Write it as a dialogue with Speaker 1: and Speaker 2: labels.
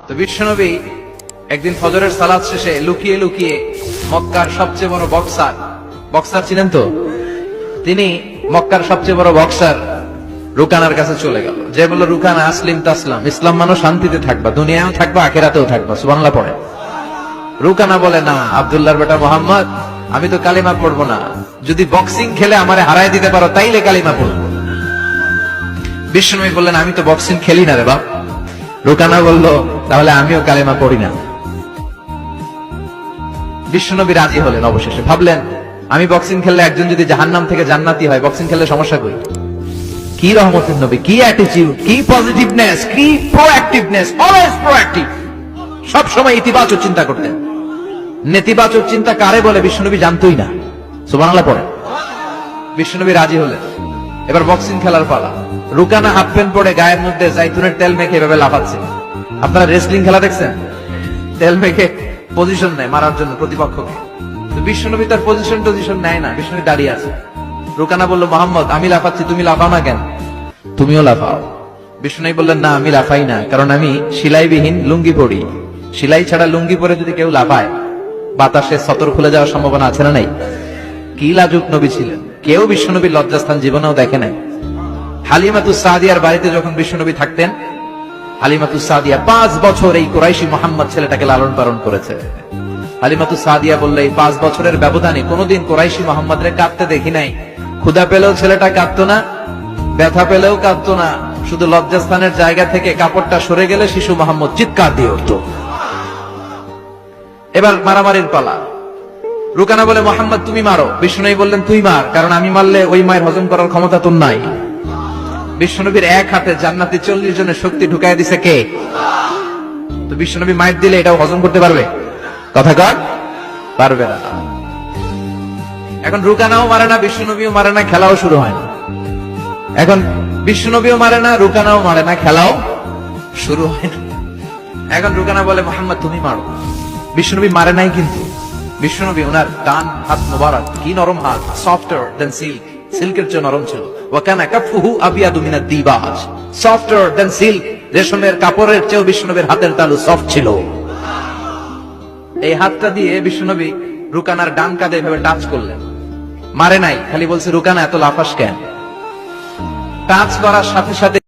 Speaker 1: তো বিশ্বনবী একদিন ফজরের সালাত শেষে লুকিয়ে লুকিয়ে মক্কার সবচেয়ে বড় বক্সার ছিলেন তো, তিনি মক্কার সবচেয়ে বড় বক্সার রুকানার কাছে চলে গেল। যে বলল, রুকানা আসলিম তাসলাম, ইসলাম মানো শান্তিতে থাকবা, দুনিয়াও থাকবা আখিরাতেও থাকবা। সুবহানাল্লাহ পড়ে। রুকানা বলে, না আব্দুল্লাহর বেটা মোহাম্মদ, আমি তো কালিমা পড়বো না, যদি বক্সিং খেলে আমারে হারায় দিতে পারো তাইলে কালিমা পড়বো। বিশ্বনবী বললেন, আমি তো বক্সিং খেলি না রে বাপ। রুকানা বলল, তাহলে আমিও কালিমা পড়ি না। বিশ্বনবী রাজি হলেন। অবশেষে ভাবলেন, আমি বক্সিং খেললে একজন যদি জাহান্নাম থেকে জান্নাতি হয়, বক্সিং খেললে সমস্যা কই? কি রহমতের নবী, কি অ্যাটিটিউড, কি পজিটিভনেস, কি প্রোঅ্যাক্টিভনেস, অলওয়েজ প্রোঅ্যাক্টিভ। সব সময় ইতিবাচক চিন্তা করতেন। নেতিবাচক চিন্তা কারে বলে বিশ্বনবী জানতই না। সুবহানাল্লাহ পড়ে। বিশ্বনবী রাজি হলেন। এবার বক্সিং খেলার পালা। রুকানা হাফ প্যান্ট পরে গায়ের মধ্যে জাইতুনের তেল মেখে এভাবে লাফাচ্ছে। আপনারা রেসলিং খেলা দেখছেন? তেল মেখে পজিশন নেয় মারার জন্য প্রতিপক্ষকে। তো বিশ্বনবী তার পজিশন নেয় না, বিশ্বনবী দাঁড়িয়ে আছে। রুকানা বলল, মোহাম্মদ আমি লাফাচ্ছি, তুমি লাফাও না কেন? তুমিও লাফাও। বিশ্বনবী বললেন, না আমি লাফাই না, কারণ আমি সেলাইবিহীন লুঙ্গি পরি। সেলাই ছাড়া লুঙ্গি পরে যদি কেউ লাফায়, বাতাসে সতর খুলে যাওয়ার সম্ভাবনা আছে না নাই? কি লাজুক নবী ছিলেন। কেউ বিশ্বনবীর লজ্জাস্থান জীবনেও দেখে নাই। হালিমাতুস সাদিয়ার বাড়িতে যখন বিশ্বনবী থাকতেন, হালিমাতুস সাদিয়া 5 বছর এই কুরাইশি মোহাম্মদ ছেলেটাকে লালন পালন করেছে। হালিমাতুস সাদিয়া বললে, এই 5 বছরের ব্যবধানে কোনোদিন কুরাইশি মোহাম্মদরে কাঁদতে দেখি নাই। ক্ষুধা পেলেও ছেলেটা কাঁদতো না, ব্যথা পেলেও কাঁদতো না, শুধু লজ্জাস্থানের জায়গা থেকে কাপড়টা সরে গেলে শিশু মোহাম্মদ চিৎকার দিয়ে উঠত। এবার মারামারির পালা। রুকানা বলে, মোহাম্মদ তুমি মারো। বিশ্বনবী বললেন, তুই মার, কারণ আমি মারলে ওই মায়ের হজম করার ক্ষমতা তোর নাই। বিশ্বনবীর এক হাতে জান্নাতি 40 জনের শক্তি ঢুকাই দিছে কে? তো বিশ্বনবী মাইর দিলে এটাও হজম করতে পারবে? কথা কর, পারবে না। এখন রুকানাও মারে না, বিশ্বনবীও মারে না, খেলাও শুরু হয় না। এখন বিশ্বনবীও মারে না, রুকানাও মারে না, খেলাও শুরু হয় না। এখন রুকানা বলে, মোহাম্মদ তুমি মারো। বিশ্বনবী মারে নাই, কিন্তু বিশ্বনবী ওনার ডান হাত মোবারক কি নরম হাত, সফটার দেন সিল্ক, সিল্কের চেয়ে নরম ছিল। ওয়াকানা কাফুহু আবিয়াদু মিনাদ দিবাজ, সফটার দেন সিল্ক, রেশমের কাপড়ের চেয়েও বিশ্বনবীর হাতের তালু সফট ছিল। এই হাতটা দিয়ে বিশ্বনবী রুকানার ডান কাঁধে এভাবে টাচ করলেন। মারে নাই, খালি বলছে, রুকানা এত লাফাস কেন? টাচ করার সাথে সাথে